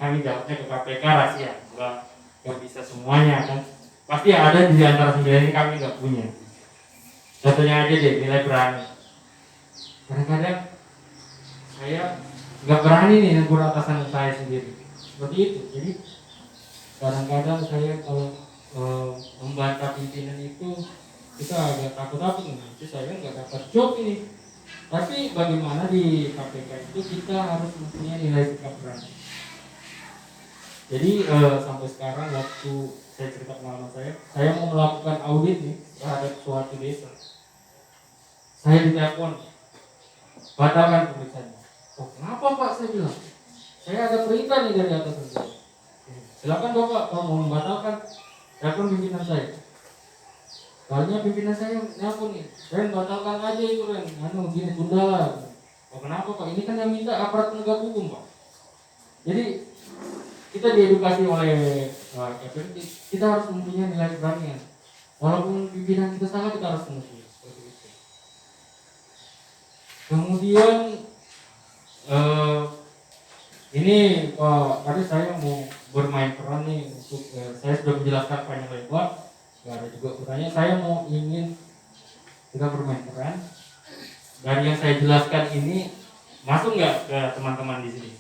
kami jawabnya ke KPK rahasia, nggak bisa semuanya kan. Pasti ada di antara 9 ini kami nggak punya. Contohnya aja deh, nilai berani. Kadang-kadang saya nggak berani nih negur atasan saya sendiri. Seperti itu. Jadi kadang-kadang saya kalau membantah pimpinan itu kita agak takut-takut, nanti saya nggak dapat job ini. Tapi bagaimana di KPK itu kita harus mempunyai nilai sikap berani. Jadi sampai sekarang waktu saya cerita pengalaman saya mau melakukan audit nih terhadap suatu desa. Saya ditelepon, batalkan pemeriksaannya. Oh kenapa Pak, saya bilang, saya ada perintah nih dari atas saya. Silakan Bapak kalau mau membatalkan, telepon pimpinan saya. Soalnya pimpinan saya nelpon nih, Ren batalkan aja itu Ren, gini tunda lah. Oh kenapa Pak? Ini kan yang minta aparat penegak hukum Pak. Jadi kita diedukasi oleh kita harus mempunyai nilai keberanian. Walaupun pimpinan kita salah, kita harus mengakui. Kemudian ini Pak, tadi saya mau bermain peran nih untuk saya sudah menjelaskan panjang lebar. Gak ada juga pertanyaan, saya mau ingin kita bermain peran. Dari yang saya jelaskan ini masuk nggak ke teman-teman di sini?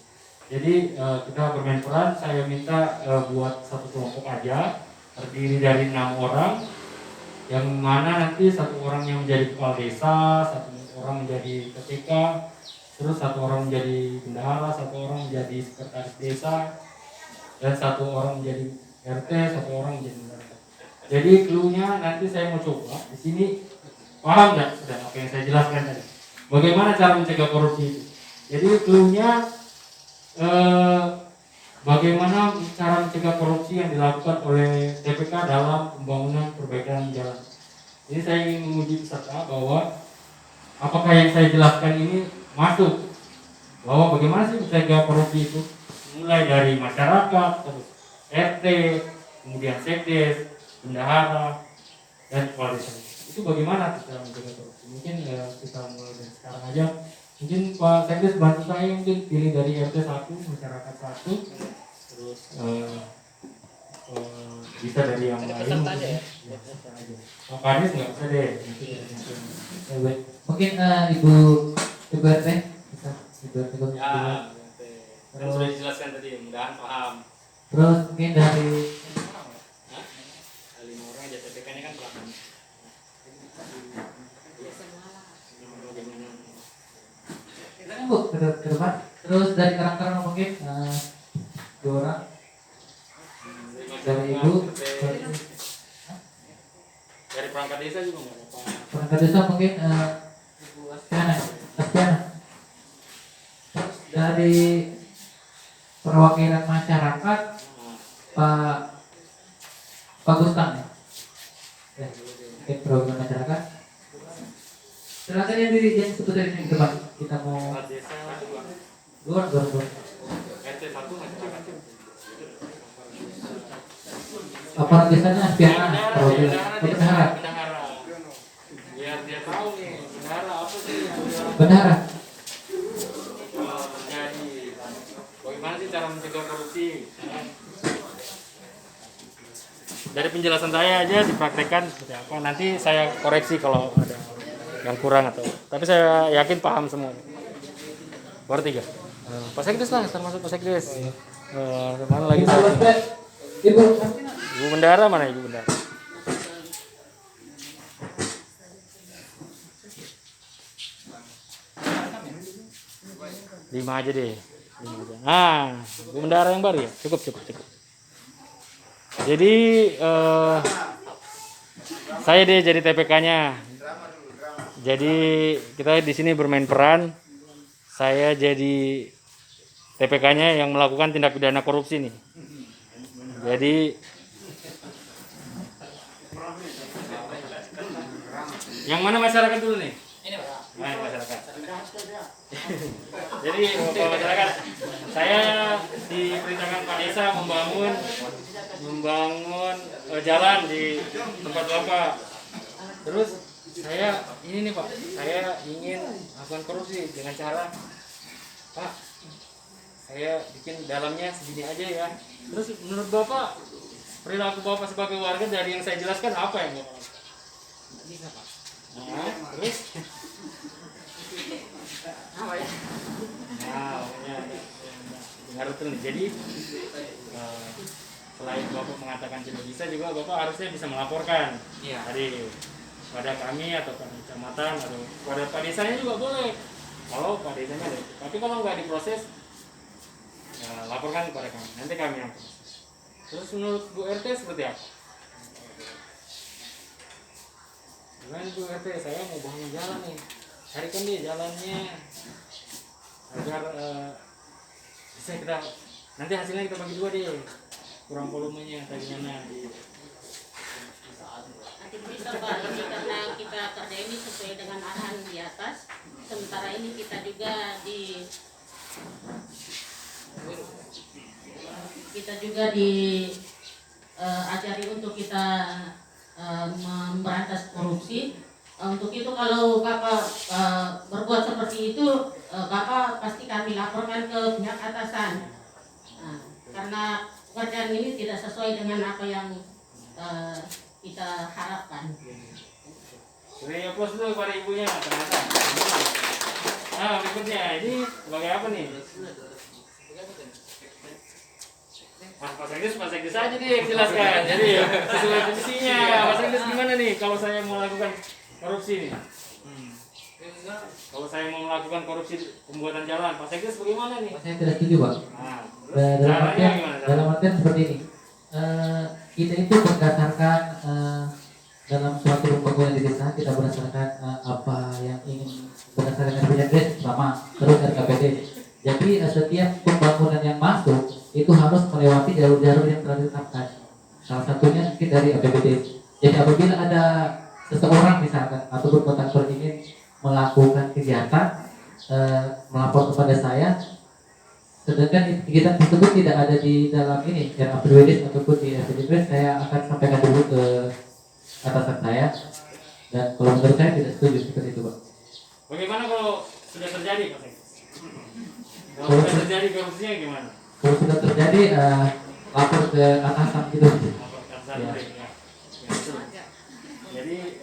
Jadi kita bermain peran. Saya minta buat satu kelompok aja, terdiri dari 6 orang, yang mana nanti satu orang yang menjadi kepala desa, satu orang menjadi PTK, terus satu orang menjadi bendahara, satu orang menjadi sekretaris desa, dan satu orang menjadi RT, satu orang menjadi bendahara. Jadi clue-nya nanti saya mau coba di sini, paham nggak sudah apa yang saya jelaskan tadi? Bagaimana cara mencegah korupsi itu? Jadi clue-nya bagaimana cara mencegah korupsi yang dilakukan oleh TPK dalam pembangunan perbaikan jalan. Jadi saya ingin menguji peserta bahwa apakah yang saya jelaskan ini masuk, bahwa bagaimana sih mencegah korupsi itu, mulai dari masyarakat, terus RT, kemudian sekdes, bendahara, dan kepala desa. Itu bagaimana cara mencegah korupsi? Mungkin kita mulai dari sekarang aja. Mungkin Pak Sekdes bantu saya, mungkin pilih dari RT 1, masyarakat 1, terus bisa dari yang lain. Ya, Pak Kadis nggak usah deh. Mungkin Ibu RT bisa, Ibu RT. Ya, kan sudah dijelaskan tadi, mudah-mudahan paham. Terus mungkin dari 5 orang aja, TPK-nya kan pelakon. Bu, ke depan. Terus dari karakter mungkin 2 orang. Dari Ibu. Dari perangkat desa juga nggak apa-apa. Perangkat desa mungkin Ibu Astiana. Terus dari perwakilan masyarakat Pak Gustang ya. Mungkin perwakilan masyarakat. Silakan ya diri jangan sebut dari sini ke depan. Kita mau Desa luar. RT 1 masyarakat. Aparat desanya Astiana, perwakilan bendahara. Biar dia tahu nih, bendahara apa sih? Bendahara. Jadi, bagaimana sih cara mencegah korupsi? Dari penjelasan saya aja dipraktekkan seperti apa. Nanti saya koreksi kalau ada yang kurang atau. Tapi saya yakin paham semua. Baru 3. Pak Sekdes lah, termasuk Pak Sekdes. Mana lagi? Ibu Bendara mana Ibu Bendara? 5 aja deh. 5 aja. Nah, Ibu Bendara yang baru ya? Cukup. Jadi saya deh jadi TPK-nya. Jadi kita di sini bermain peran. Saya jadi TPK-nya yang melakukan tindak pidana korupsi nih. Jadi yang mana masyarakat dulu nih? Ini Pak. Nah, masyarakat. Jadi untuk masyarakat, saya diperintahkan Pak Desa membangun jalan di tempat Bapak. Terus saya ini nih Pak, saya ingin melakukan korupsi dengan cara Pak, saya bikin dalamnya segini aja ya. Terus menurut Bapak, perilaku Bapak sebagai warga dari yang saya jelaskan apa yang Bapak lakukan? Bisa Pak. Nah, terus? Apa ya? Nah, pokoknya dengar betul nih. Jadi selain Bapak mengatakan tidak bisa, juga Bapak harusnya bisa melaporkan Iya. tadi pada kami atau pada kecamatan atau pada Pak Desanya juga boleh. Kalau Pak Desanya ada, tapi kalau nggak diproses, ya, laporkan kepada kami. Nanti kami yang proses. Terus menurut Bu RT seperti apa? Gimana Bu RT? Saya mau bangun jalan nih. Carikan deh jalannya agar bisa kita nanti hasilnya kita bagi dua deh. Kurang volumenya atau gimana? Nanti bisa Pak, ini karena kita kerja ini sesuai dengan arahan di atas. Sementara ini kita juga diajari untuk kita memberantas korupsi. Untuk itu kalau Bapak berbuat seperti itu, Bapak pasti kami laporkan ke pihak atasan. Nah, karena pekerjaan ini tidak sesuai dengan apa yang kita harapkan. Beri aplaus dulu pada ibunya ternyata. Nah, berikutnya ini sebagai apa nih? Pak Sekdes aja deh yang jelaskan. Jadi sesuai posisinya. Pak Sekdes gimana nih kalau saya mau lakukan korupsi nih? Kalau saya mau melakukan korupsi pembuatan jalan, Pak Sekdes bagaimana nih? Saya tidak setuju Pak. Nah, Dalam gimana? artian seperti ini. Kita itu berdasarkan dalam suatu pembangunan di desa, kita berdasarkan apa yang ingin berdasarkan RPJMD sama terus RKPD. Jadi setiap pembangunan yang masuk itu harus melewati jalur-jalur yang telah ditetapkan. Salah satunya mungkin dari APBD. Jadi apabila ada seseorang misalkan ataupun kontraktor ingin melakukan kegiatan melapor kepada saya, sedangkan kegiatan tersebut tidak ada di dalam ini yang APBD ataupun di RPJMD, saya akan sampaikan dulu ke atasan saya, dan kalau menurut saya tidak setuju seperti itu Pak. Bagaimana kalau sudah terjadi Pak Sekdes? Kalau sudah terjadi korupsinya gimana? Kalau sudah terjadi lapor ke atasan gitu. Lapor ke atasan Ya. ya. Betul. Jadi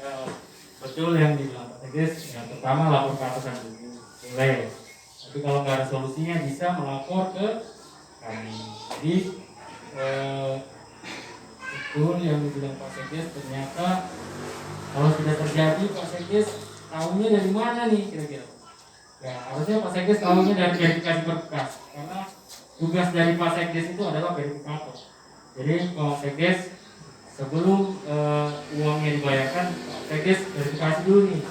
betul yang dibilang Pak Sekdes, yang pertama lapor ke atasan dulu. Boleh. Tapi kalau nggak ada solusinya bisa melapor ke kami. Jadi betul yang dibilang Pak Sekdes, ternyata kalau sudah terjadi Pak Sekdes tahunya dari mana nih kira-kira? Ya harusnya Pak Sekdes tahunya dari verifikasi berkas, karena tugas dari Pak Sekdes itu adalah verifikator. Jadi Pak Sekdes sebelum uangnya dibayarkan, Pak Sekdes verifikasi dulu nih,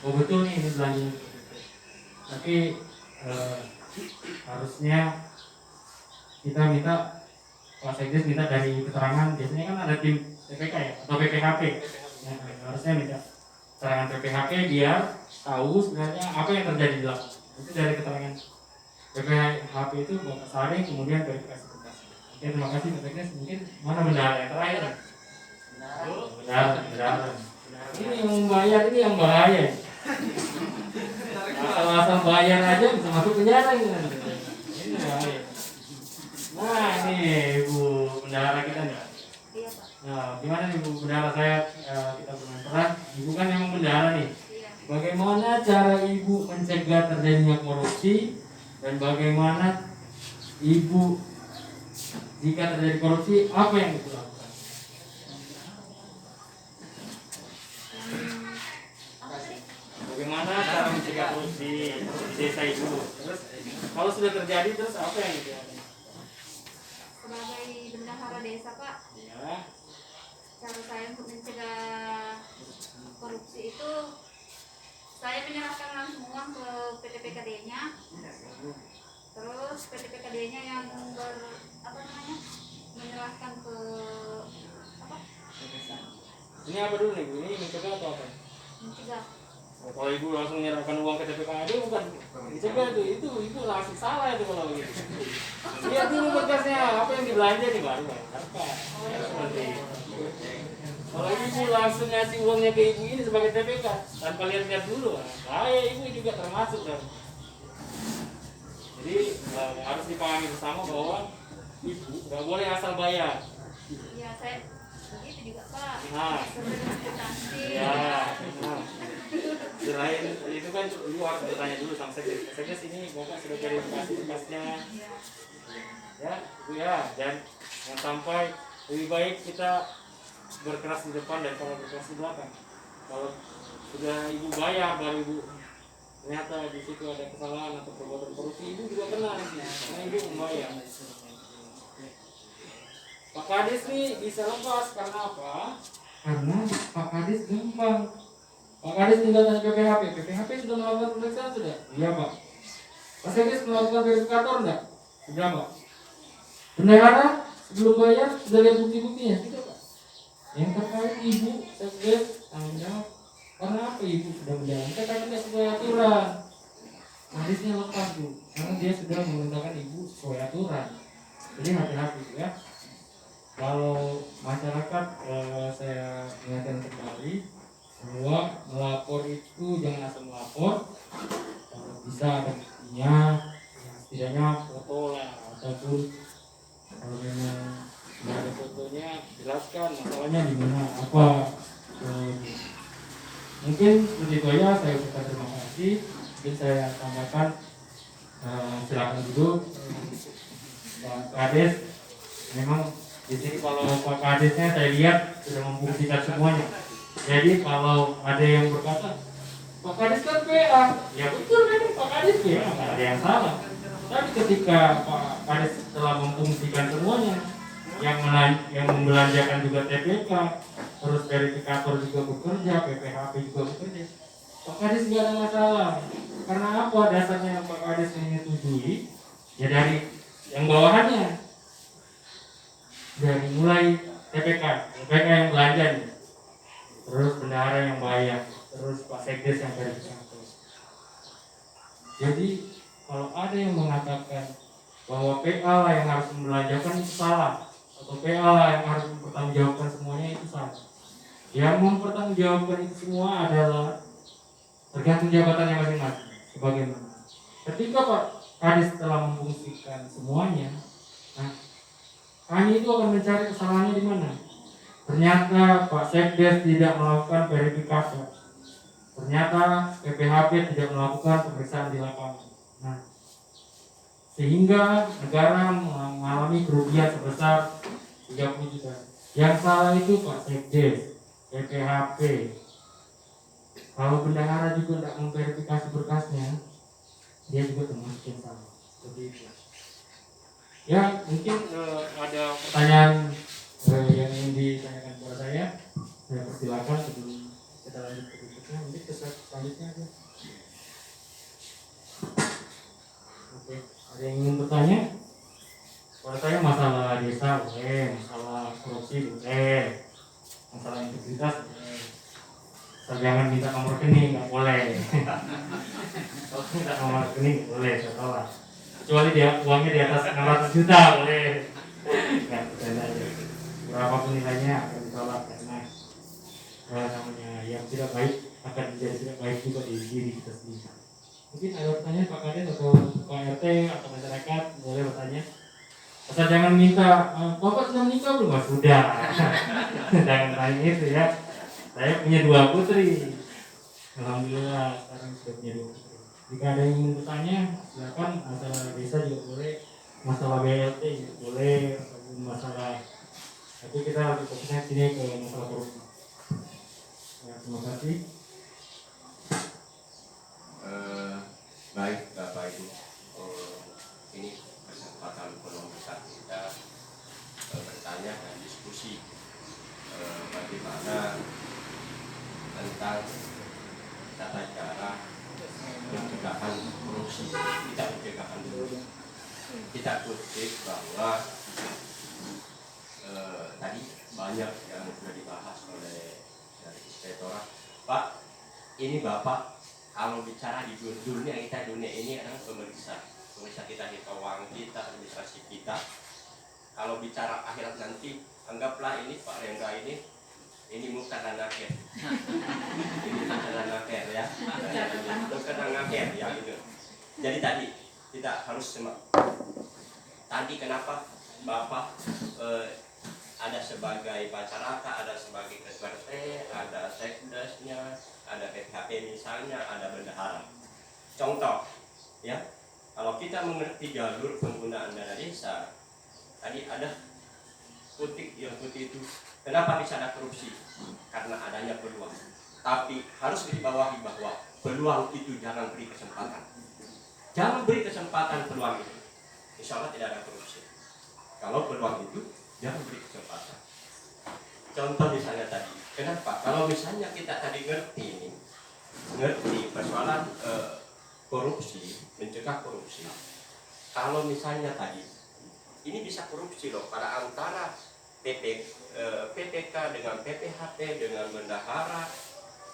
oh betul nih ini belanjanya. Tapi harusnya kita minta Pak Sekdes minta dari keterangan, biasanya kan ada tim PPK ya atau PPHP. Nah, harusnya minta keterangan PPHP biar tahu sebenarnya apa yang terjadi di lapangan. Itu dari keterangan PPHP itu Bapak saring kemudian verifikasi berkas. Oke, terima kasih Pak Sekdes. Mungkin mana bendahara yang terakhir? Bendahara. Ini yang membayar, ini yang bahaya. Asal-asal bayar aja bisa masuk penjara ini. Ini bahaya. Nah, ini Ibu bendahara kita nih. Iya Pak. Nah, gimana nih Bu bendahara, saya kita bermain peran. Ibu kan yang bendahara nih. Iya. Bagaimana cara Ibu mencegah terjadinya korupsi dan bagaimana Ibu jika terjadi korupsi apa yang Ibu lakukan? Apa tadi? Bagaimana cara mencegah korupsi di desa Ibu? Terus kalau sudah terjadi terus apa yang Ibu lakukan? Sebagai bendahara desa Pak, Ya, cara saya untuk mencegah korupsi itu saya menyerahkan langsung uang ke PT-PKD-nya, terus PT-PKD-nya yang menyerahkan ke apa? ini apa dulu nih Bu? Ini mencegah atau apa? Mencegah. Oh, kalau Ibu langsung menyerahkan uang ke TPKD bukan dicegah itu Ibu langsung salah itu kalau begitu. Lihat dulu berkasnya apa yang dibelanja nih baru apa? Seperti itu. Kalau Ibu langsung ngasih uangnya ke Ibu ini sebagai TPK tanpa lihat-lihat dulu, saya Ibu juga termasuk dong. Jadi harus dipahami bersama bahwa ibu nggak boleh asal bayar. Iya, saya begitu juga Pak. Nah, Cantik. ya, nah. Selain itu kan lu harus bertanya dulu sama sekdes ini bapak sudah verifikasi berkasnya, ya, itu ya, dan yang sampai lebih baik kita berkeras di depan daripada berkeras di belakang. Kalau sudah ibu bayar baru ibu ternyata di situ ada kesalahan atau perbuatan korupsi, ibu juga kena nanti karena ibu membayar. Pak Kades nih bisa lepas karena apa? Karena Pak Kades gampang. Pak Kades tinggal tanya PPHP. PPHP sudah melakukan pemeriksaan sudah? Iya Pak. Pak Sekdes melakukan verifikator enggak? Sudah Pak. Bendahara sebelum bayar sudah lihat bukti-buktinya? Tidak Pak. Yang terkait ibu Sekdes tanggung jawab. Karena apa ibu sudah menjalankan karena tidak sesuai aturan. Kadesnya lepas Bu, karena dia sudah menggunakan ibu sesuai aturan. Jadi hati-hati ya. Kalau masyarakat saya ingatkan kembali bahwa melapor itu jangan asal melapor. Kalau bisa ada buktinya, ya setidaknya foto lah ataupun kalau memang tidak ada fotonya jelaskan masalahnya di mana apa. Mungkin seperti itu aja, saya ucapkan terima kasih. Mungkin saya tambahkan silakan dulu Pak Kades. Memang di sini kalau Pak Kadesnya saya lihat sudah membuktikan semuanya. Jadi kalau ada yang berkata Pak Kades kan PA, ya betul kan Pak Kades PA, nggak ada yang salah. Tapi ketika Pak Kades telah memfungsikan semuanya, yang membelanjakan juga TPK, terus verifikator juga bekerja, PPHP juga bekerja, Pak Kades nggak ada masalah. Karena apa dasarnya Pak Kades menyetujui? Ya dari yang bawahannya. Dari mulai TPK yang belanja nih, terus bendahara yang bayar, terus Pak Sekdes yang verifikator. Jadi kalau ada yang mengatakan bahwa PA lah yang harus membelanjakan itu salah, atau PA lah yang harus mempertanggungjawabkan semuanya itu salah. Yang mempertanggungjawabkan itu semua adalah tergantung jabatannya masing-masing. Sebagaimana ketika Pak Kades telah memfungsikan semuanya, nah kami itu akan mencari kesalahannya di mana. Ternyata Pak Sekdes tidak melakukan verifikasi. Ternyata PPHP tidak melakukan pemeriksaan di lapangan. Nah, sehingga negara mengalami kerugian sebesar 30 juta. Yang salah itu Pak Sekdes, PPHP. Kalau bendahara juga tidak memverifikasi berkasnya, dia juga termasuk yang salah. Seperti itu. Ya, mungkin ada pertanyaan yang ingin ditanyakan kepada saya persilakan sebelum kita lanjut ke berikutnya. Mungkin ke selanjutnya aja. Oke, ada yang ingin bertanya? Kalau saya masalah desa boleh, masalah korupsi boleh, masalah integritas boleh. Jangan minta nomor rekening, nggak boleh. Kalau minta nomor rekening boleh, saya tolak. Kecuali dia uangnya di atas 600 juta boleh. Nggak, bercanda aja. Berapapun nilainya akan ditolak karena namanya yang tidak baik akan menjadi tidak baik juga di diri kita sendiri. Mungkin ada pertanyaan Pak Kades atau Pak RT atau masyarakat boleh bertanya. Asal jangan minta Bapak sudah menikah belum? Mas, sudah. Jangan tanya itu ya. Saya punya 2 putri. Alhamdulillah sekarang sudah punya 2 putri. Jika ada yang ingin bertanya, silakan. Masalah desa juga boleh, masalah BLT juga boleh, ataupun masalah. Tapi kita lebih fokusnya sini ke masalah korupsi. Ya, terima kasih. Baik Bapak Ibu, ini kesempatan peluang besar kita bertanya dan diskusi bagaimana tentang tata cara pencegahan korupsi. Kita pencegahan dulu. Kita kutip bahwa tadi banyak yang sudah dibahas oleh dari inspektorat. Pak, ini Bapak kalau bicara di dunia kita, dunia ini adalah pemeriksa kita di keuangan kita, administrasi kita. Kalau bicara akhirat nanti, anggaplah ini Pak Rendra ini muka dan nakir. Ini muka dan nakir ya. Muka dan nakir ya gitu. Jadi tadi kita harus semak. Tadi kenapa Bapak ada sebagai pacaraka, ada sebagai ketua RT, ada sekdesnya, ada PPHP misalnya, ada bendahara. Contoh, ya, kalau kita mengerti jalur penggunaan dana desa, tadi ada putih, yang putih itu, kenapa bisa ada korupsi? Karena adanya peluang. Tapi harus dibawahi bahwa peluang itu jangan beri kesempatan. Jangan beri kesempatan peluang itu. Insya Allah tidak ada korupsi. Kalau peluang itu, jangan beri kesempatan. Contoh misalnya tadi, kenapa? Kalau misalnya kita tadi ngerti persoalan korupsi, mencegah korupsi. Kalau misalnya tadi, ini bisa korupsi loh pada antara PPK dengan PPHP, dengan bendahara,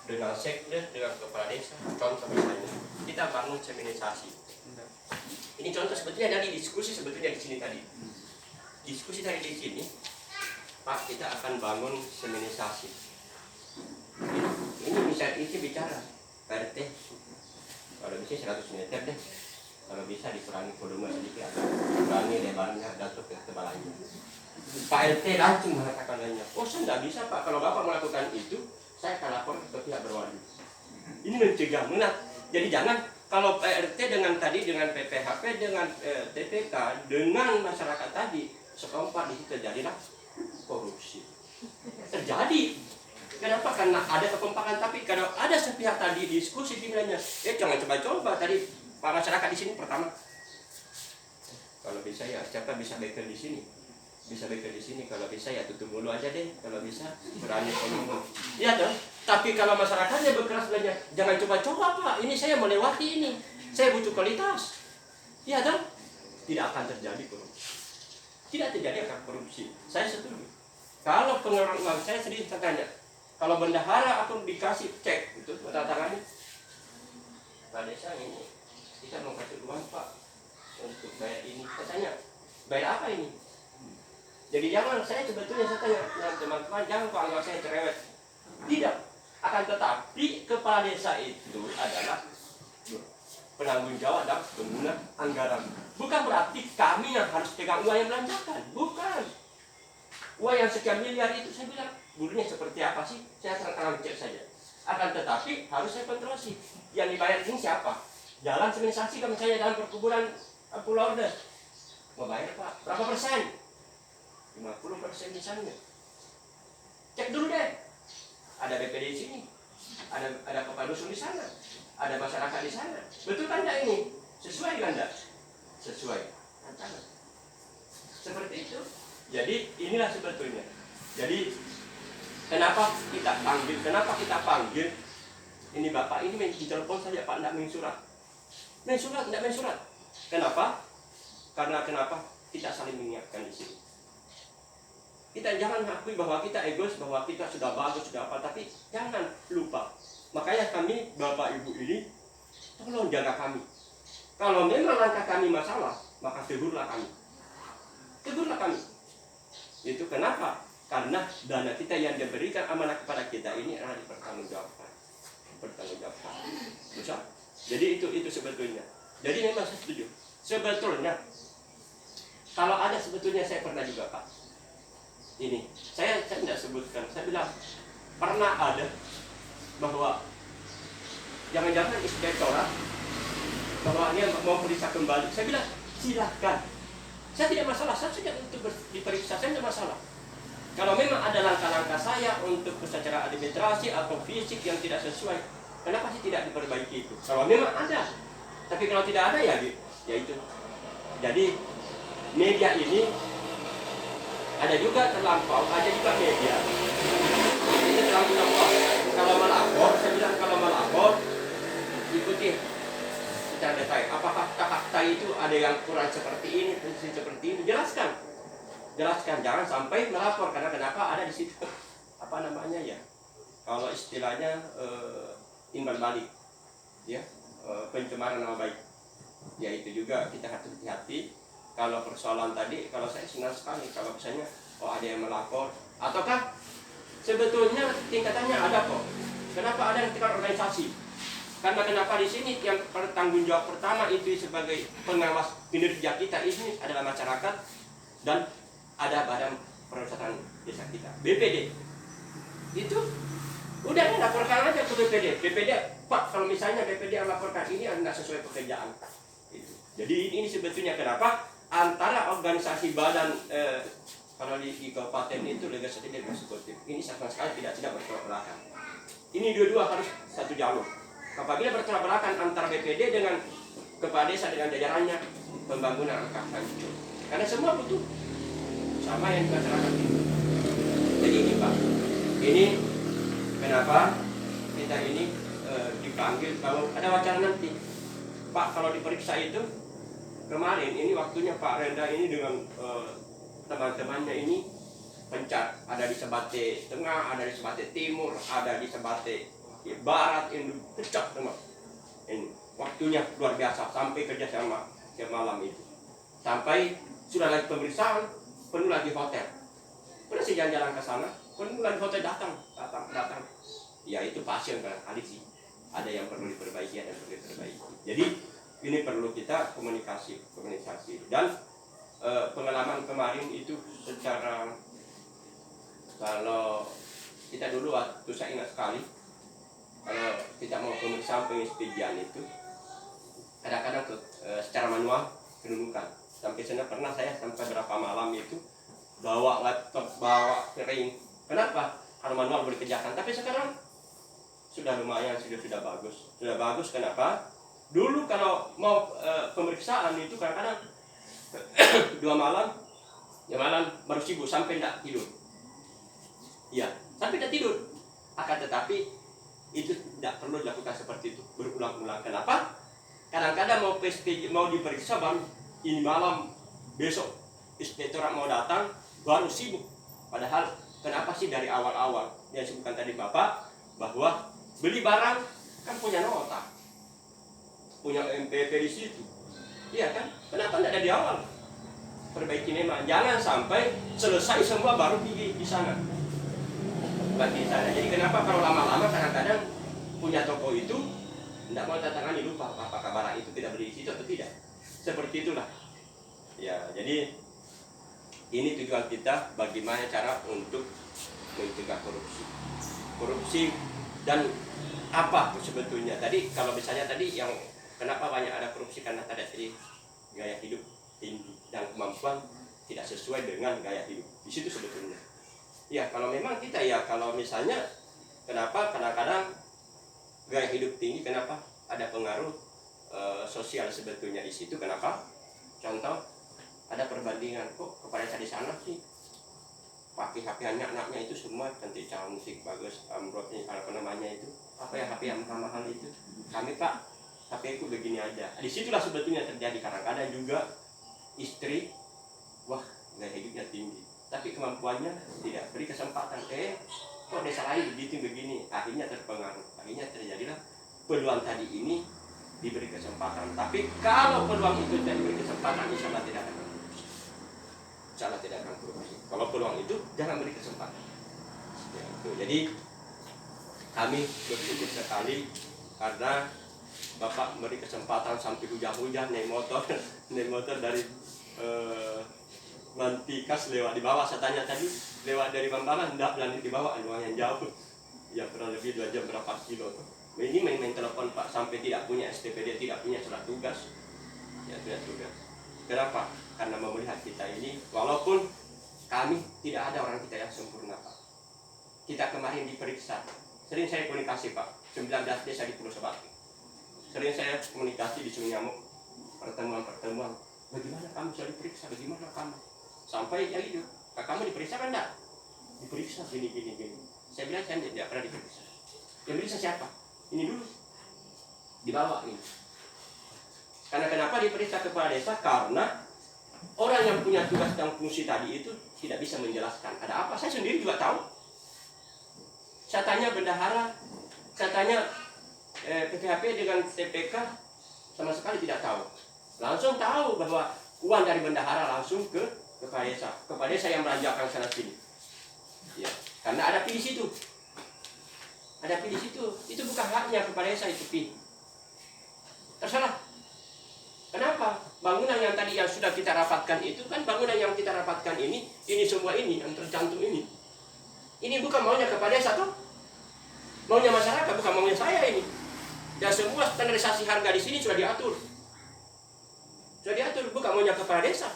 dengan sekdes, dengan kepala desa. Contoh misalnya, kita bangun seminisasi. Ini contoh sebetulnya dari diskusi sebetulnya di sini tadi. Diskusi tadi di sini, Pak, kita akan bangun seminisasi. Ini bisa bicara, Pak RT. Kalau bisa 100 meter deh. Kalau bisa dikurangi volume sedikit, agak kurangi lebarnya, datuk ketebalannya. Pak RT langsung mengatakan lainnya, oh saya nggak bisa Pak, kalau Bapak melakukan itu, saya akan lapor ke pihak berwajib. Ini mencegah menang. Jadi jangan kalau PRT dengan tadi, dengan PPHP, dengan TPK, dengan masyarakat tadi, sekompak di situ terjadilah korupsi. Terjadi. Kenapa? Karena ada kekompakan. Tapi kalau ada sepihak tadi diskusi dimulainya, jangan coba-coba tadi Pak masyarakat di sini pertama. Kalau bisa ya, siapa bisa bekel di sini? Bisa bekel di sini. Kalau bisa ya tutup mulu aja deh. Kalau bisa berani ngomong. Iya dong. Tapi kalau masyarakatnya berkeras belajar, jangan coba-coba Pak. Ini saya melewati ini. Saya butuh kualitas. Iya dong. Tidak akan terjadi korupsi. Tidak terjadi akan korupsi. Saya setuju. Kalau pengelolaan uang saya sendiri saya tanya, kalau bendahara atau dikasih cek itu tanda tangannya, Pak Desa ini kita mau kasih uang Pak untuk bayar ini. Saya tanya, bayar apa ini? Jadi jangan saya sebetulnya saya tanya teman-teman, jangan kok anggap saya cerewet. Tidak. Akan tetapi kepala desa itu adalah penanggung jawab dalam penggunaan anggaran. Bukan berarti kami yang harus pegang uang yang belanjakan. Bukan. Uang yang sekian miliar itu saya bilang, burunya seperti apa sih? Saya akan cek saja. Akan tetapi harus saya kontrolsi. Yang dibayar ini siapa? Jalan seminisasi kalau misalnya dalam perkuburan Pulau Ordes. Mau bayar Pak, berapa persen? 50% misalnya. Cek dulu deh. Ada BPD di sini. Ada kepala dusun di sana. Ada masyarakat di sana. Betul kan enggak ini? Sesuai kan enggak? Sesuai. Seperti itu. Jadi inilah sebetulnya. Jadi kenapa kita panggil ini Bapak ini ditelepon saja Pak, enggak main surat. Enggak main surat. Kenapa? Karena kenapa? Kita saling mengingatkan di sini. Kita jangan mengakui bahwa kita egois, bahwa kita sudah bagus, sudah apa, tapi jangan lupa. Makanya kami, Bapak Ibu ini, tolong jaga kami. Kalau memang langkah kami masalah, maka tegurlah kami. Tegurlah kami. Itu kenapa? Karena dana kita yang diberikan amanah kepada kita ini adalah dipertanggungjawabkan. Bisa? Jadi itu sebetulnya. Jadi memang saya setuju. Sebetulnya, kalau ada sebetulnya saya pernah juga Pak. Ini, saya tidak sebutkan, saya bilang pernah ada bahwa jangan-jangan inspektorat bahwa dia mau periksa kembali. Saya bilang silahkan, saya tidak masalah, saya tidak untuk diperiksa, saya tidak masalah. Kalau memang ada langkah-langkah saya untuk secara administrasi atau fisik yang tidak sesuai, kenapa sih tidak diperbaiki itu? Kalau memang ada, tapi kalau tidak ada ya itu. Jadi media ini ada juga terlampau, ada juga media. Ini terlampau. Kalau melapor, saya bilang kalau melapor, ikuti secara detail. Apakah fakta itu ada yang kurang seperti ini, seperti ini? Jelaskan, jangan sampai melapor karena kenapa ada di situ apa namanya ya? Kalau istilahnya timbal balik, ya pencemaran nama baik. Ya itu juga kita harus hati-hati. Kalau persoalan tadi, kalau saya senang sekali kalau misalnya ada yang melapor, ataukah sebetulnya tingkatannya ada kok. Kenapa ada yang tingkat organisasi? Karena kenapa di sini yang bertanggung jawab pertama itu sebagai pengawas kinerja kita ini adalah masyarakat dan ada badan perusahaan desa kita, BPD. Itu udah laporkan aja ke BPD. BPD, Pak, kalau misalnya BPD yang laporkan ini nggak sesuai pekerjaan. Itu. Jadi ini sebetulnya kenapa antara organisasi badan kalau di kabupaten itu legislatif dan eksekutif ini sama sekali tidak bertolak belakang. Ini dua-dua harus satu jalur. Apabila bertolak belakang antara BPD dengan kepala desa dengan jajarannya, pembangunan akan hancur. Karena semua butuh sama yang masyarakat itu. Jadi ini Pak, ini kenapa kita ini dipanggil kalau ada wacana nanti. Pak, kalau diperiksa itu kemarin ini waktunya Pak Renda ini dengan teman-temannya ini pencat, ada di Sebate Tengah, ada di Sebate Timur, ada di Sebate Barat, ini pecah semua. Ini waktunya luar biasa sampai kerjasama ke malam itu. Sampai sudah lagi pemeriksaan, penuh lagi hotel. Pernah sih jalan-jalan ke sana, penuh lagi hotel datang. Ya itu pasien kali sih. Ada yang perlu diperbaiki, ada yang perlu diperbaiki. Jadi ini perlu kita komunikasi dan pengalaman kemarin itu secara kalau kita dulu waktu saya ingat sekali kalau kita mau pemeriksaan penginspeksian itu kadang-kadang secara manual penundukan. Sampai sana pernah saya sampai berapa malam itu bawa laptop, bawa piring. Kenapa? Kalau manual boleh kerjakan. Tapi sekarang sudah lumayan, sudah bagus. Sudah bagus kenapa? Dulu kalau mau pemeriksaan itu kadang-kadang 2 malam, ya malam baru sibuk sampai tidak tidur. Iya, sampai tidak tidur. Akan tetapi itu tidak perlu dilakukan seperti itu berulang-ulang. Kenapa? Kadang-kadang mau diperiksa baru ini malam, besok inspektorat mau datang baru sibuk. Padahal kenapa sih dari awal-awal yang disebutkan tadi Bapak bahwa beli barang kan punya nota, punya MPP di situ, iya kan? Kenapa tidak dari awal? Perbaiki memang, jangan sampai selesai semua baru pergi di sana. Bagi sana. Jadi kenapa kalau lama-lama kadang-kadang punya toko itu tidak mau tangani, lupa apakah barang itu tidak beli di situ atau tidak. Seperti itulah. Ya, jadi ini tujuan kita bagaimana cara untuk mencegah korupsi dan apa sebetulnya tadi kalau misalnya tadi yang kenapa banyak ada korupsi karena tadi gaya hidup tinggi dan kemampuan tidak sesuai dengan gaya hidup di situ sebetulnya. Ya kalau memang kita ya kalau misalnya kenapa kadang-kadang gaya hidup tinggi kenapa ada pengaruh sosial sebetulnya di situ kenapa? Contoh ada perbandingan kok kepada saya di sana sih pakai HP anak-anaknya itu semua cantik bagus Androidnya apa namanya itu apa ya HP yang mahal-mahal itu kami Pak HP ku begini aja. Di situlah sebetulnya terjadi kadang-kadang juga istri wah gaya hidupnya tinggi tapi kemampuannya tidak beri kesempatan kok desa lain begini akhirnya terpengaruh akhirnya terjadilah peluang tadi ini diberi kesempatan tapi kalau peluang itu tidak diberi kesempatan insya Allah tidak akan korupsi kalau peluang itu jangan beri kesempatan ya, itu. Jadi kami bersyukur sekali karena Bapak beri kesempatan sampai hujan-hujan naik motor dari Mantikas lewat di bawah saya tanya tadi lewat dari Bambangan tidak berani di bawah lumayan jauh ya kurang lebih 2 jam berapa kilo tuh. Ini main telepon Pak sampai tidak punya STPD tidak punya surat tugas ya surat tugas. Kenapa? Karena mau melihat kita ini walaupun kami tidak ada orang kita yang sempurna Pak. Kita kemarin diperiksa sering saya komunikasi Pak 19 desa di Pulau Sebati sering saya komunikasi di Sunyamuk pertemuan bagaimana kamu bisa diperiksa bagaimana kamu sampai ya itu kamu diperiksa kan enggak diperiksa gini saya bilang saya tidak pernah diperiksa yang diperiksa siapa ini dulu dibawa ini karena kenapa diperiksa kepala desa karena orang yang punya tugas dan fungsi tadi itu tidak bisa menjelaskan ada apa saya sendiri juga tahu saya tanya bendahara saya tanya PPHP dengan TPK sama sekali tidak tahu langsung tahu bahwa uang dari bendahara langsung ke kepala desa yang melanjutkan sana sini ya karena ada pi di situ itu bukan haknya kepala desa itu pi terserah. Kenapa? Bangunan yang tadi yang sudah kita rapatkan itu kan bangunan yang kita rapatkan ini semua ini yang tercantum ini. Ini bukan maunya kepala desa tuh. Maunya masyarakat, bukan maunya saya ini. Dan semua standarisasi harga di sini sudah diatur. Sudah diatur, bukan maunya kepala desa.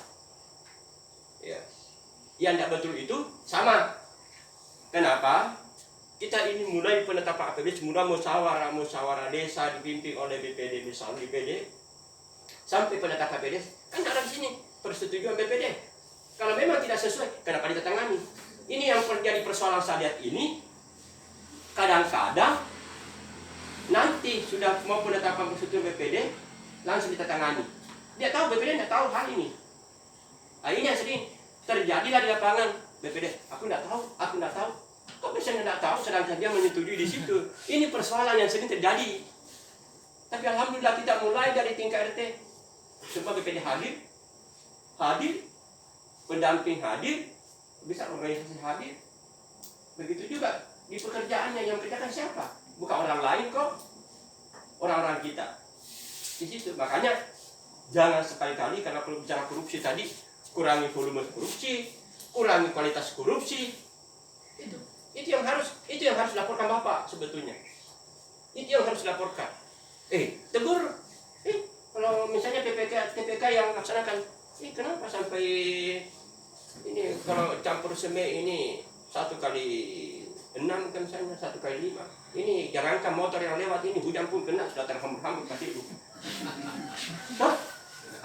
Ya. Yang tidak betul itu sama. Kenapa? Kita ini mulai penetapan APBD, mulai musyawarah desa dipimpin oleh BPD, misalnya BPD, sampai penetapan APBD, kan ada di sini persetujuan BPD. Kalau memang tidak sesuai, kenapa ditandatangani? Ini yang terjadi persoalan saat ini. Kadang-kadang nanti sudah mau penetapan persetujuan BPD, langsung ditandatangani. Dia tahu BPD tidak tahu hal ini. Nah, ini yang sering terjadilah di lapangan. BPD, aku tidak tahu. Kok bisa tidak tahu sedangkan dia menyetujui di situ? Ini persoalan yang sering terjadi. Tapi alhamdulillah kita mulai dari tingkat RT. Semua BPD hadir, pendamping hadir, bisa organisasi hadir. Begitu juga di pekerjaannya yang kerjakan siapa? Bukan orang lain kok, orang-orang kita. Di situ makanya jangan sekali-kali karena kalau bicara korupsi tadi kurangi volume korupsi, kurangi kualitas korupsi. Itu yang harus dilaporkan Bapak sebetulnya. Itu yang harus dilaporkan. Tegur. Kalau misalnya TPK yang laksanakan, kenapa sampai ini kalau campur semen ini 1 kali 6 kan misalnya 1 kali 5. Ini jangankan motor yang lewat ini hujan pun kena sudah terhambur-hambur pasti itu.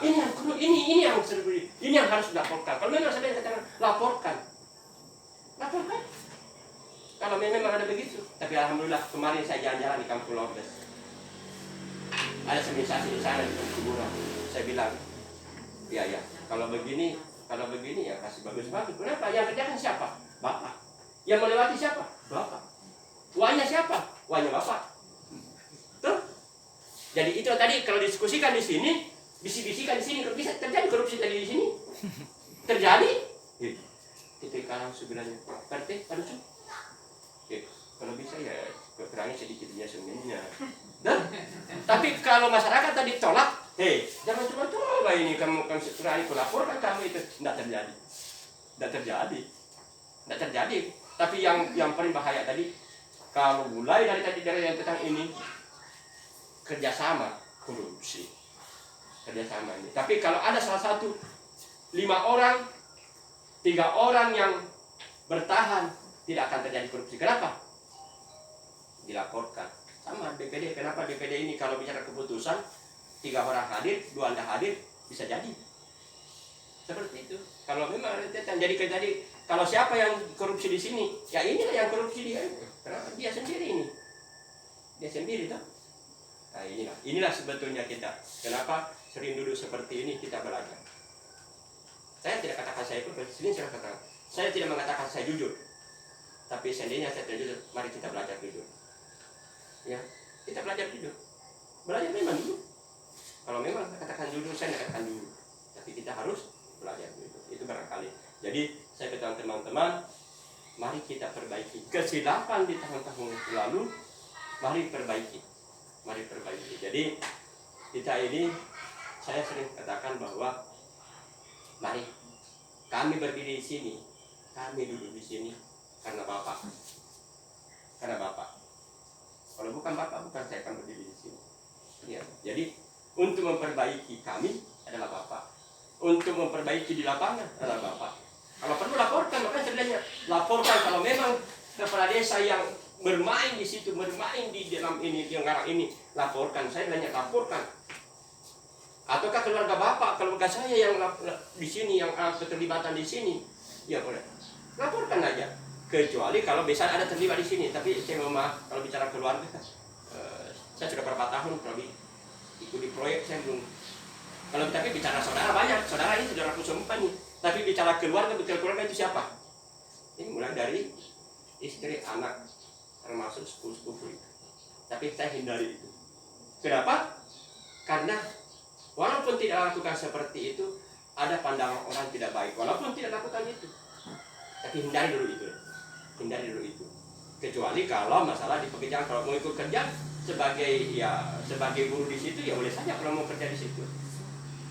Ini yang harus dilaporkan. Kalau memang saya katakan laporkan. Kalau memang ada begitu. Tapi alhamdulillah kemarin saya jalan-jalan di Kampung Lobes. Ada semisasi di sana di kuburan. Saya bilang, ya, kalau begini ya kasih bagus-bagus. Kenapa? Yang kerjakan siapa? Bapak. Yang melewati siapa? Bapak. Uangnya siapa? Uangnya Bapak. Tuh. Jadi itu tadi kalau diskusikan di sini, bisi-bisikan di sini, bisa terjadi korupsi tadi di sini. Terjadi? TPK sebenarnya. RT, harus. Kalau bisa ya kurangi sedikitnya sebenarnya. Tapi kalau masyarakat tadi tolak, jangan coba-coba ini kamu kurangi, laporkan kamu itu tidak terjadi. Tapi yang paling bahaya tadi, kalau mulai dari yang tentang ini kerjasama korupsi, kerjasama ini. Tapi kalau ada salah satu 5 orang, 3 orang yang bertahan, tidak akan terjadi korupsi. Kenapa? Dilaporkan. Sama DPD. Kenapa DPD ini kalau bicara keputusan 3 orang hadir, 2 anda hadir, bisa jadi. Seperti itu. Kalau memang jadi kalau siapa yang korupsi di sini, ya inilah yang korupsi dia. Karena dia sendiri ini. Dia sendiri toh. Nah inilah sebetulnya kita. Kenapa sering duduk seperti ini kita belajar. Saya tidak katakan saya korupsi, sering saya katakan. Saya tidak mengatakan saya jujur. Tapi seandainya saya tidak jujur, mari kita belajar jujur. Ya, kita belajar jujur. Belajar memang jujur. Kalau memang katakan jujur, saya tidak katakan jujur. Tapi kita harus belajar jujur. Itu barangkali. Jadi saya katakan teman-teman, mari kita perbaiki kesilapan di tahun-tahun lalu. Mari perbaiki. Jadi kita ini, saya sering katakan bahwa mari kami berdiri di sini, kami duduk di sini karena Bapak. Kalau bukan Bapak, bukan saya akan berdiri di sini. Ya. Jadi untuk memperbaiki kami adalah Bapak. Untuk memperbaiki di lapangan adalah Bapak. Kalau perlu laporkan, makanya sebenarnya laporkan kalau memang kepala desa yang bermain di situ, bermain di dalam ini, di anggaran ini, laporkan. Saya banyak laporkan. Ataukah keluarga Bapak, keluarga saya yang di sini, yang keterlibatan di sini, ya boleh. Laporkan aja. Kecuali kalau bisa ada terlibat di sini. Tapi saya mau maaf kalau bicara keluarga, saya sudah berapa tahun kalau ikut di proyek saya belum. Kalau tapi bicara saudara banyak, saudara ini saudara aku semua nih. Tapi bicara keluarga itu siapa? Ini mulai dari istri, anak, termasuk sepupu itu. Tapi saya hindari itu. Kenapa? Karena walaupun tidak lakukan seperti itu, ada pandangan orang tidak baik. Walaupun tidak lakukan itu, tapi hindari dulu itu. Kecuali kalau masalah di pekerjaan, kalau mau ikut kerja sebagai guru di situ ya boleh saja kalau mau kerja di situ.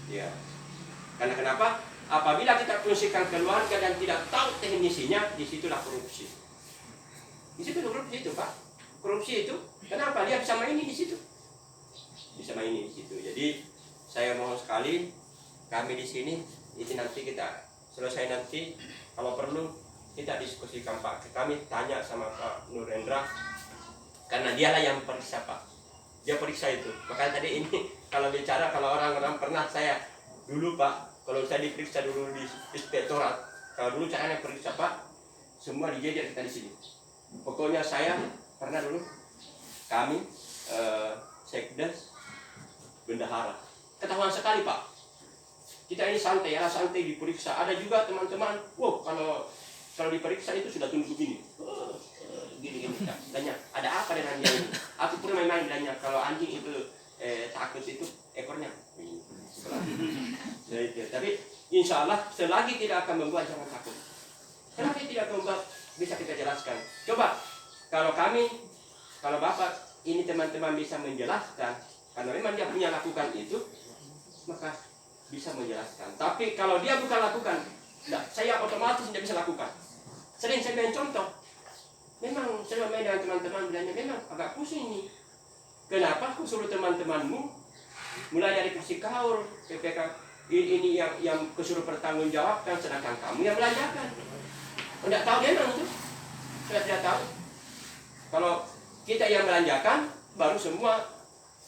Ya. Karena kenapa? Apabila kita fungsikan keluarga dan tidak tahu teknisinya, disitulah korupsi. Di situ korupsi itu, Pak. Korupsi itu, kenapa dia bisa main di situ? Bisa main di situ. Jadi saya mohon sekali, kami di sini, ini nanti kita selesai nanti, kalau perlu kita diskusikan Pak. Kami tanya sama Pak Nurendra, karena dialah yang periksa Pak. Dia periksa itu. Makanya tadi ini kalau bicara, kalau orang-orang pernah saya dulu Pak. Kalau saya diperiksa dulu di inspektorat, kalau dulu caranya periksa Pak, semua dijejer kita di sini. Pokoknya saya pernah dulu, kami sekdes bendahara, ketahuan sekali Pak. Kita ini santai diperiksa. Ada juga teman-teman, wow kalau diperiksa itu sudah tunduk begini, gini. Tanya, ada apa dengan dia ini? Aku pernah main-main bilangnya, kalau anjing itu takut itu ekornya. Tapi insya Allah selagi tidak akan membuat jangan takut. Kenapa tidak akan membuat bisa kita jelaskan. Coba kalau Bapak ini teman-teman bisa menjelaskan, karena memang dia punya lakukan itu, maka bisa menjelaskan. Tapi kalau dia bukan lakukan, saya otomatis tidak bisa lakukan. Sering saya beri contoh. Memang saya main dengan teman-teman bilangnya memang agak pusing nih. Kenapa aku suruh teman-temanmu mulai dari kasih kaur, PPK ini yang kesuruh pertanggungjawabkan, sedangkan kamu yang belanjakan. Tidak tahu memang itu. Saya tidak tahu. Kalau kita yang belanjakan, baru semua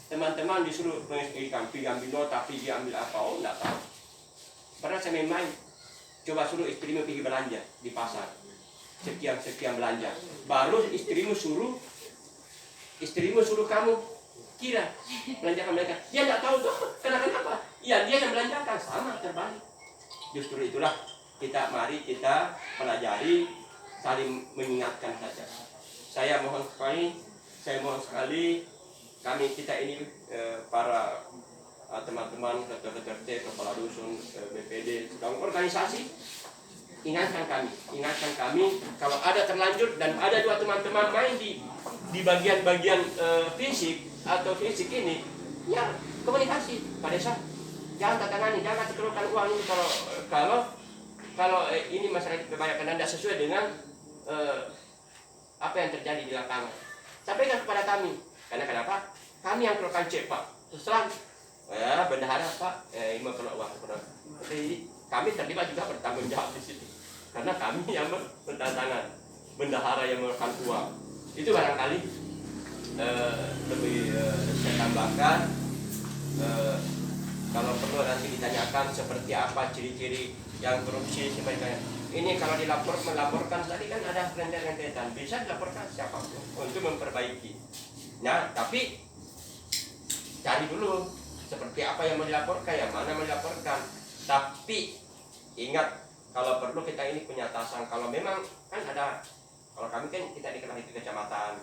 teman-teman disuruh ambil nota, pergi ambil apa, oh tidak tahu. Pernah saya main, coba suruh istrimu pergi belanja di pasar, sekian belanja. Baru istrimu suruh kamu kira belanjakan mereka. Dia tidak tahu tuh kenapa. Ya dia yang belanjakan, sama terbalik. Justru itulah mari kita pelajari, saling mengingatkan saja. Saya mohon sekali kita ini para teman-teman ketua-ketua RT, kepala dusun, BPD, sedang organisasi, ingatkan kami kalau ada terlanjur dan ada dua teman-teman main di bagian-bagian fisik ini, ya komunikasi Pak Desa, jangan tangani, jangan keluarkan uang ini kalau ini masyarakat kebanyakan tidak sesuai dengan apa yang terjadi di lapangan. Sampaikan kepada kami. Karena kenapa? Kami yang keluarkan cek Pak. Terus terang, bendahara Pak, ini perlu uang. Jadi kami terlibat juga bertanggung jawab di situ. Karena kami yang bertantangan, bendahara yang mengeluarkan uang. Itu barangkali lebih saya tambahkan. Kalau perlu nanti ditanyakan seperti apa ciri-ciri yang korupsi sebaiknya. Ini kalau melaporkan tadi kan ada rentetan, bisa dilaporkan siapapun untuk memperbaiki. Nah, tapi cari dulu seperti apa yang mau dilaporkan, yang mana mau dilaporkan. Tapi ingat, kalau perlu kita ini punya atasan. Kalau memang kan ada, kalau kami kan kita dikenal itu kecamatan,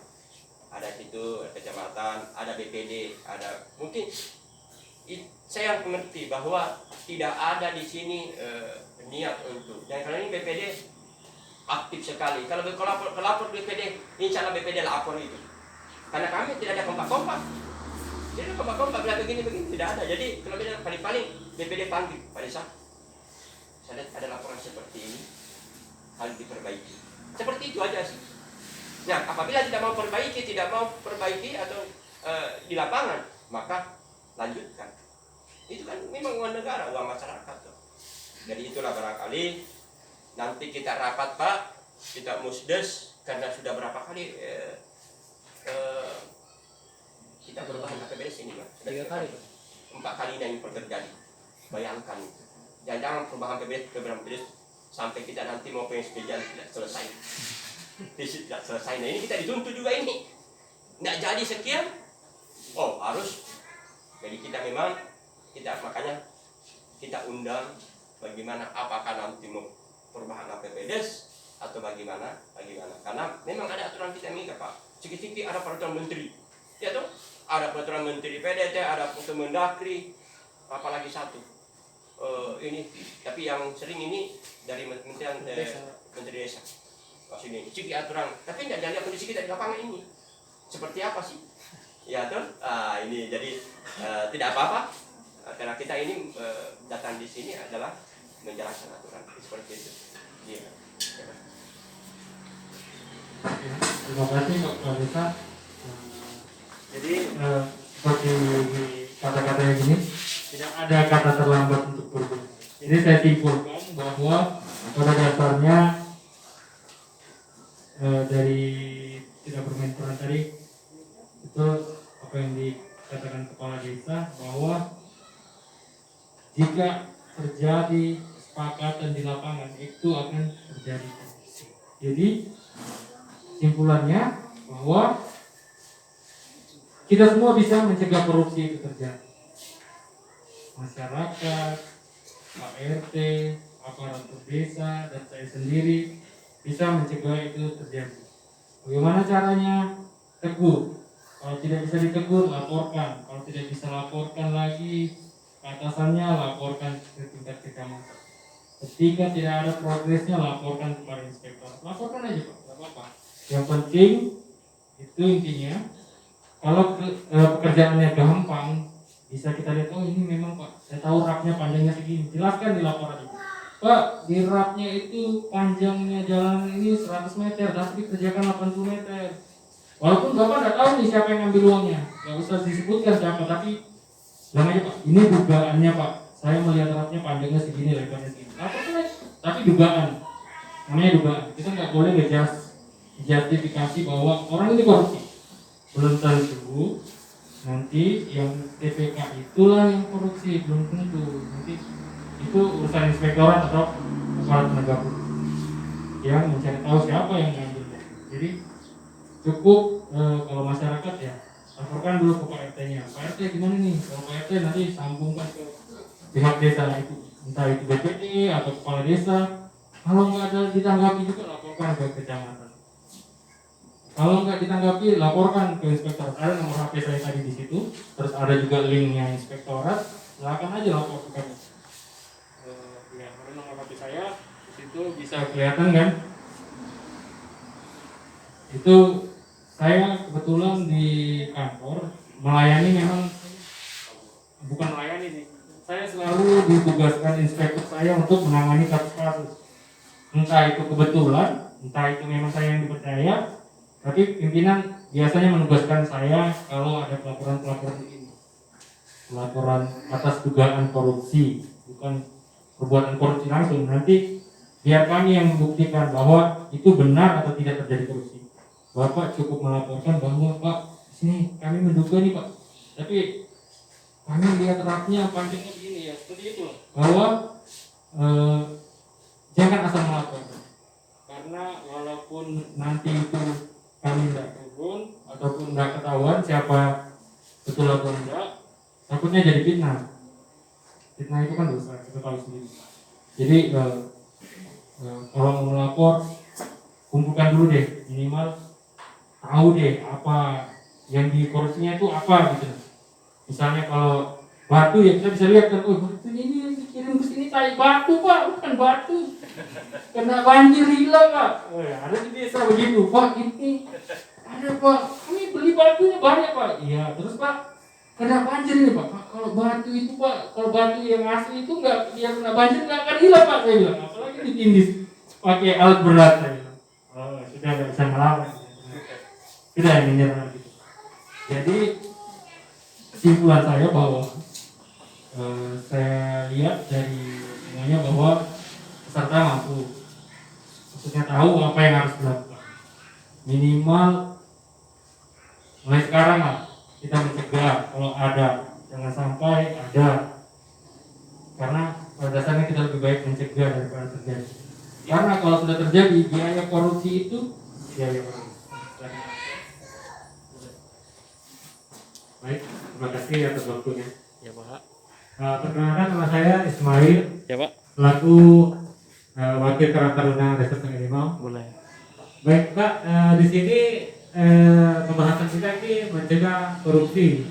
ada situ kecamatan, ada BPD, ada mungkin. Saya mengerti bahwa tidak ada di sini niat untuk. Dan kalau ini BPD aktif sekali. Kalau lapor BPD, insya Allah BPD lapor itu. Karena kami tidak ada kompak-kompak. Jadi kompak-kompak bilang begini tidak ada. Jadi kalau paling BPD panggil Pak Desa, saya lihat ada laporan seperti ini, harus diperbaiki. Seperti itu aja sih. Nah, apabila tidak mau perbaiki atau di lapangan, maka lanjutkan. Itu kan memang uang negara, uang masyarakat tuh. Jadi itulah barangkali nanti kita rapat Pak, kita musdes, karena sudah berapa kali kita perubahan APBD ini Pak. Sudah 3 kali. 4 kali yang terjadi. Bayangkan itu. Jangan perubahan APBD sampai kita nanti mau PSBJ tidak selesai. Tidak selesai. Nah ini kita dituntut juga ini. Tidak jadi sekian. Oh harus. Jadi kita memang makanya kita undang bagaimana, apakah nanti mau perubahan APBD atau bagaimana. Karena memang ada aturan kita mengikat Pak. Sedikit-sedikit ada peraturan menteri. Ya toh? Ada peraturan menteri PDT, ada Kemendagri, apalagi satu. Ini tapi yang sering ini dari Menteri Desa. Sini sedikit aturan. Tapi tidak ada kondisi kita di lapangan ini. Seperti apa sih? Ya tuh, ini jadi tidak apa-apa karena kita ini datang di sini adalah menjalankan aturan seperti itu. Iya. Ya, terima kasih Pak Desa. Jadi seperti kata-katanya gini, tidak ada kata terlambat untuk berubah. Jadi saya simpulkan bahwa pada dasarnya dari tidak bermain peran tadi itu apa yang dikatakan kepala desa, bahwa jika terjadi kesepakatan di lapangan itu akan terjadi. Jadi simpulannya bahwa kita semua bisa mencegah korupsi itu terjadi. Masyarakat, Pak RT, aparatur desa, dan saya sendiri bisa mencegah itu terjadi. Bagaimana caranya? Tegur. Kalau tidak bisa ditegur, laporkan. Kalau tidak bisa laporkan lagi ke atasannya, laporkan ke tingkat kecamatan. Ketika tidak ada progresnya, laporkan kepada inspektor. Laporkan aja Pak, tidak apa-apa. Yang penting itu intinya, kalau pekerjaannya gampang, bisa kita lihat, oh ini memang Pak, saya tahu rapnya panjangnya segini, jelaskan di laporan itu. Pak, di rapnya itu panjangnya jalan ini 100 meter, tapi dikerjakan 80 meter. Walaupun Bapak tidak tahu nih siapa yang ngambil uangnya, nggak usah disebutkan siapa, tapi bilang aja Pak, ini dugaannya Pak, saya melihat rapnya panjangnya segini, lebarnya segini. Tapi dugaan, namanya dugaan. Kita nggak boleh justifikasi bahwa orang ini korupsi. Belum tentu nanti yang TPK itulah yang korupsi, belum tentu. Nanti itu urusan inspektorat atau aparat penegak hukum yang mencari tahu siapa yang ngambil. Jadi cukup kalau masyarakat ya laporkan dulu ke Pak RT-nya. Pak RT gimana nih? Kalau Pak RT nanti sambungkan ke pihak desa itu, entah itu BPD atau kepala desa. Kalau nggak ada ditanggapi juga laporkan ke kecamatan. Kalau nggak ditanggapi, laporkan ke inspektorat. Ada nomor HP saya tadi di situ, terus ada juga linknya inspektorat. Silakan aja lapor ke kami. Ya, ada nomor HP saya di situ bisa kelihatan kan? Itu saya kebetulan di kantor melayani, memang bukan melayani nih. Saya selalu ditugaskan inspektur saya untuk menangani kasus-kasus. Entah itu kebetulan, entah itu memang saya yang dipercaya. Tapi pimpinan biasanya menugaskan saya kalau ada pelaporan begini, pelaporan atas dugaan korupsi, bukan perbuatan korupsi langsung. Nanti biar kami yang membuktikan bahwa itu benar atau tidak terjadi korupsi. Bapak cukup melaporkan bahwa Pak, sini kami menduga nih Pak, tapi kami lihat rapnya panjangnya begini ya, seperti itu. Bahwa jangan asal melaporkan, karena walaupun nanti itu kami tidak turun ataupun tidak ketahuan siapa betul atau enggak, takutnya jadi fitnah. Fitnah itu kan dosa, kita tahu sendiri. Jadi kalau mau melapor, kumpulkan dulu deh, minimal tahu deh apa yang dikorupsinya itu apa gitu. Misalnya kalau batu ya kita bisa lihat kan, oh batu ini yang dikirim ke sini tai batu Pak, bukan batu. Kena banjir hilang Pak. Ada di desa begitu Pak, ini ada Pak, kami beli batunya banyak Pak. Iya, terus Pak kena banjir ini Pak. Kalau batu itu Pak, kalau batu yang asli itu nggak, dia kena banjir nggak akan hilang Pak, saya bilang. Apalagi ditindis pakai alat berat, saya bilang. Oh sudah nggak bisa melawan, sudah yang menyerah gitu. Jadi kesimpulan saya bahwa saya lihat dari semuanya bahwa peserta mampu, maksudnya tahu apa yang harus dilakukan. Minimal mulai sekarang lah kita mencegah kalau ada, jangan sampai ada, karena pada dasarnya kita lebih baik mencegah daripada terjadi. Karena kalau sudah terjadi, biaya korupsi itu biaya korupsi. Baik, terima kasih atas waktunya. Ya Pak. Perkenalkan nama saya Ismail, Ya Pak. selaku Wakil Karang Taruna Desa Sungai Limau. Boleh. Baik Pak, di sini pembahasan kita ini mencegah korupsi.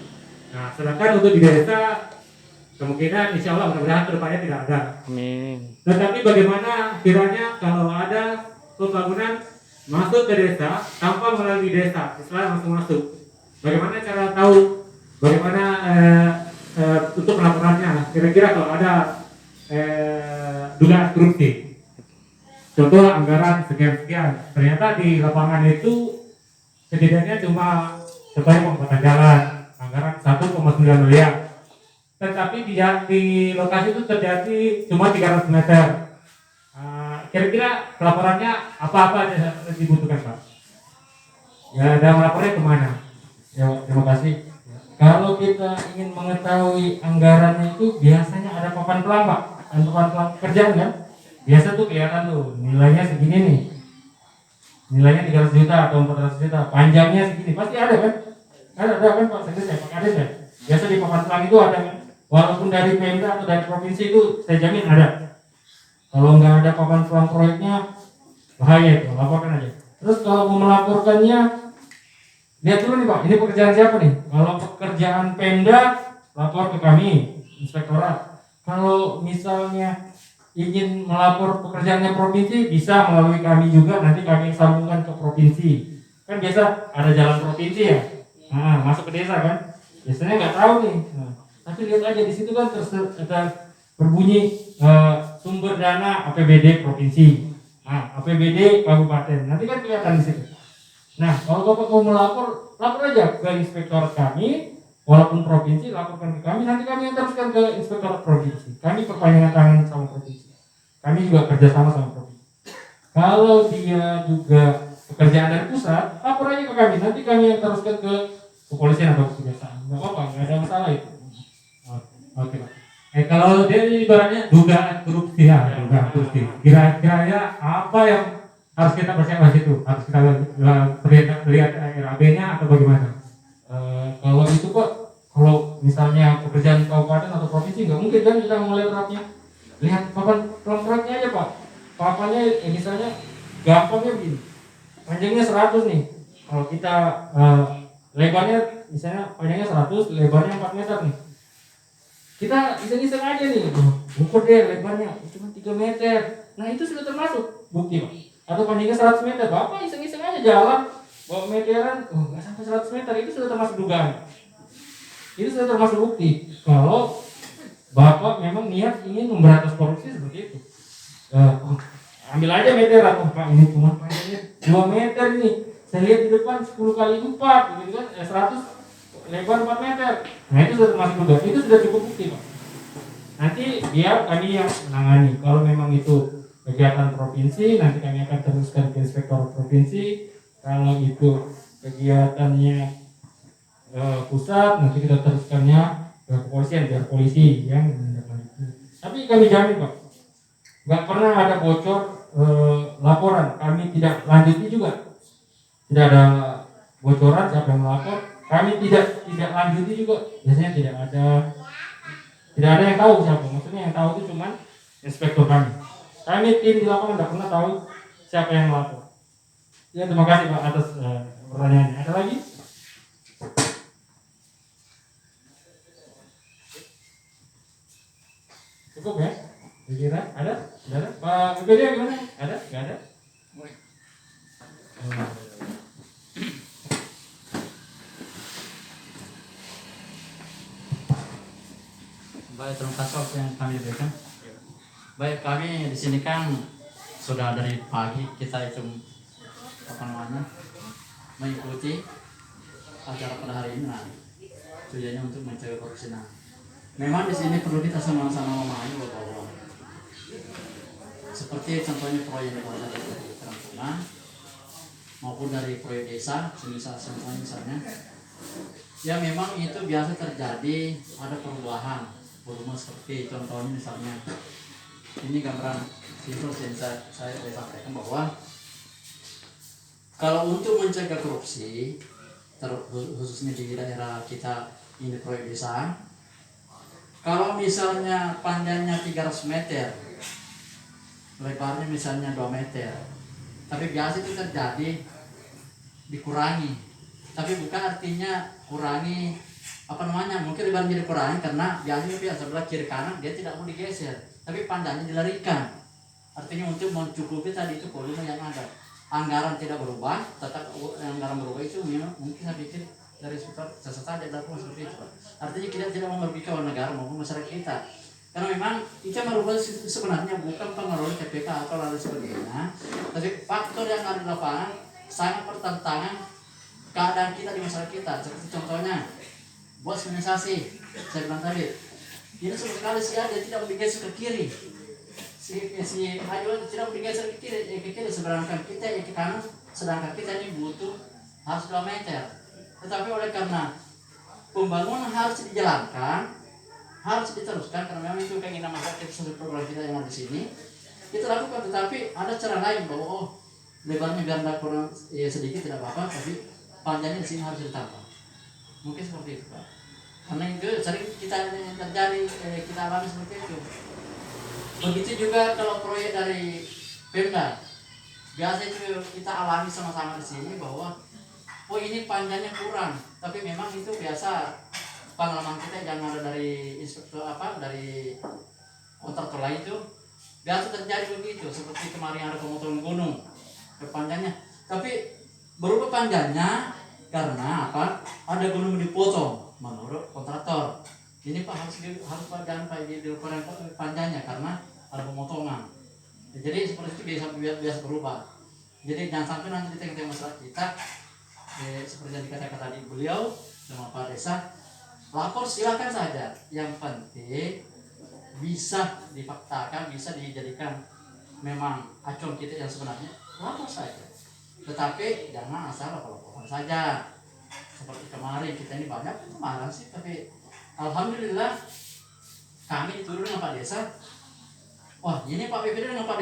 Nah, sedangkan untuk di desa kemungkinan insya Allah mudah-mudahan kedepannya tidak ada. Amin. Tetapi bagaimana kiranya kalau ada pembangunan masuk ke desa tanpa melalui desa, istilah langsung masuk. bagaimana cara tahu bagaimana untuk laporannya? Kira-kira kalau ada dugaan korupsi, contoh anggaran sekian-sekian, ternyata di lapangan itu setidaknya cuma sebagai pembuatan jalan, anggaran 1,9 miliar, tetapi di lokasi itu terjadi cuma 300 meter. Kira-kira laporannya apa-apa yang dibutuhkan, Pak? Ya, dan melapornya kemana? Ya, terima kasih. Kalau kita ingin mengetahui anggarannya itu biasanya ada papan pelang, Pak. Ada papan pelang kerjaan kan? Biasa tuh kelihatan tuh nilainya segini nih. Nilainya 300 juta atau 400 juta. Panjangnya segini. Pasti ada kan? Ada kan Pak Sekdes ya, Pak Kades ya. Biasa di papan pelang itu ada kan? Walaupun dari Pemda atau dari provinsi itu saya jamin ada. Kalau nggak ada papan pelang proyeknya bahaya itu, laporkan aja. Terus kalau mau melaporkannya, lihat dulu nih Pak, ini pekerjaan siapa nih? Kalau pekerjaan Pemda, lapor ke kami, inspektorat. Kalau misalnya ingin melapor pekerjaannya provinsi, bisa melalui kami juga, nanti kami sambungkan ke provinsi. Kan biasa ada jalan provinsi ya, nah, masuk ke desa kan, biasanya nggak tahu nih. Nah, tapi lihat aja di situ kan berbunyi sumber dana APBD provinsi, nah, APBD kabupaten, nanti kan kelihatan di situ. Nah, kalau Bapak mau melapor, lapor aja ke inspektorat kami, walaupun provinsi, laporkan ke kami, nanti kami yang teruskan ke inspektorat provinsi. Kami perpanjangan tangan sama provinsi. Kami juga kerjasama sama provinsi. Kalau dia juga pekerjaan dari pusat, lapor aja ke kami, nanti kami yang teruskan ke kepolisian atau kejaksaan. Nggak apa-apa, nggak ada masalah itu. Oke, Pak. Kalau dia ibaratnya dugaan korupsi ya, dugaan korupsi. Kira-kira ya apa yang harus kita persiapkan situ? Harus kita lihat RAB-nya atau bagaimana? Kalau itu Pak, kalau misalnya pekerjaan kabupaten atau provinsi nggak mungkin kan kita melihat rapnya. Lihat papan proyeknya aja Pak. Papannya misalnya gampangnya begini. Panjangnya 100 nih. Kalau kita lebarnya misalnya panjangnya 100, lebarnya 4 meter nih. Kita iseng-iseng aja nih, ukur deh lebarnya cuma 3 meter. Nah itu sudah termasuk bukti Pak. Atau panjangnya 100 meter, Bapak iseng-iseng aja jalan bawa meteran, nggak sampai 100 meter, itu sudah termasuk dugaan. Itu sudah termasuk bukti. Kalau Bapak memang niat ingin memberantas korupsi seperti itu, ambil aja meteran. Pak ini cuma panjangnya 2 meter nih. Saya lihat di depan 10 kali 4 gitu kan, 100 lebar 4 meter. Nah itu sudah termasuk dugaan. Itu sudah cukup bukti Pak. Nanti biar kami yang menangani. Kalau memang itu kegiatan provinsi, nanti kami akan teruskan ke inspektor provinsi. Kalau itu kegiatannya pusat, nanti kita teruskannya ke kepolisian, biar polisi yang menindaklanjuti. Tapi kami jamin Pak, nggak pernah ada bocor laporan. Kami tidak lanjuti juga, tidak ada bocoran siapa yang melapor. Kami tidak lanjuti juga, biasanya tidak ada yang tahu siapa. Maksudnya yang tahu itu cuma inspektor kami. Kami tim di lapangan tidak pernah tahu siapa yang melapor. Ya terima kasih Pak atas pertanyaannya. Ada lagi? Cukup ya? Kira ada? Tidak ada? Pak BPD gimana? Ada? Nggak ada? Baik, terima kasih waktu yang kami berikan. Baik, kami di sini kan sudah dari pagi kita itu mengikuti acara pada hari ini. Nah, tujuannya untuk mencegah korupsi. Nah, memang di sini perlu kita sama-sama memahami bahwa seperti contohnya proyek dari Terang maupun dari proyek desa, misalnya, ya memang itu biasa terjadi ada perubahan volume seperti contohnya misalnya ini gambaran simpel yang saya sampaikan bahwa kalau untuk mencegah korupsi khususnya di daerah kita ini proyek desa, kalau misalnya panjangnya 300 meter lebarnya misalnya 2 meter, tapi biasa itu terjadi dikurangi, tapi bukan artinya kurangi mungkin lebarnya dikurangi karena biasanya sebelah kiri kanan dia tidak mau digeser, tapi panjangnya dilarikan, artinya untuk mencukupi tadi itu volume yang ada. Anggaran tidak berubah, tetap anggaran berubah itu mungkin saya pikir dari sekitar saja dilakukan seperti itu Pak. Artinya kita tidak mau merugikan negara maupun masyarakat kita. Karena memang kita merubah sebenarnya bukan pengaruh KPK atau lain sebagainya, tapi faktor yang ada di lapangan sangat bertentangan keadaan kita di masyarakat kita. Seperti contohnya buat sinkronisasi, saya bilang tadi, ini sama sekali si ada tidak bergeser ke kiri, si Ayu tidak bergeser ke kiri, sedangkan kita yang ke kanan, sedangkan kita ini butuh harus 2 meter. Tetapi oleh karena pembangunan harus dijalankan, harus diteruskan karena memang itu keinginan masyarakat sesuai program kita yang ada di sini, kita lakukan. Tetapi ada cara lain bahwa lebarnya biar tidak kurang sedikit tidak apa-apa, tapi panjangnya di sini harus ditambah. Mungkin seperti itu Pak. Karena itu sering kita yang terjadi kita alami seperti itu. Begitu juga kalau proyek dari Pemda, biasa itu kita alami sama-sama di sini bahwa ini panjangnya kurang, tapi memang itu biasa pengalaman kita yang ada dari inspektur dari kontraktor lain itu biasa terjadi begitu. Seperti kemarin ada pemotongan gunung panjangnya, tapi berubah panjangnya karena apa? Ada gunung dipotong menurut kontraktor. Ini Pak harus jangan Pak diukur panjangnya karena ada pemotongan. Jadi seperti itu biasa berubah. Jadi jangan sampai nanti di tengah-tengah masyarakat kita seperti yang dikatakan tadi beliau sama Pak Desa, lapor silakan saja. Yang penting bisa difaktakan, bisa dijadikan memang acuan kita yang sebenarnya, lapor saja. Tetapi jangan asal lapor-laporan saja. Seperti kemarin kita ini banyak kemarin sih, tapi alhamdulillah kami dituduh dengan Pak Desa. Wah ini Pak BPD dengan Pak Desa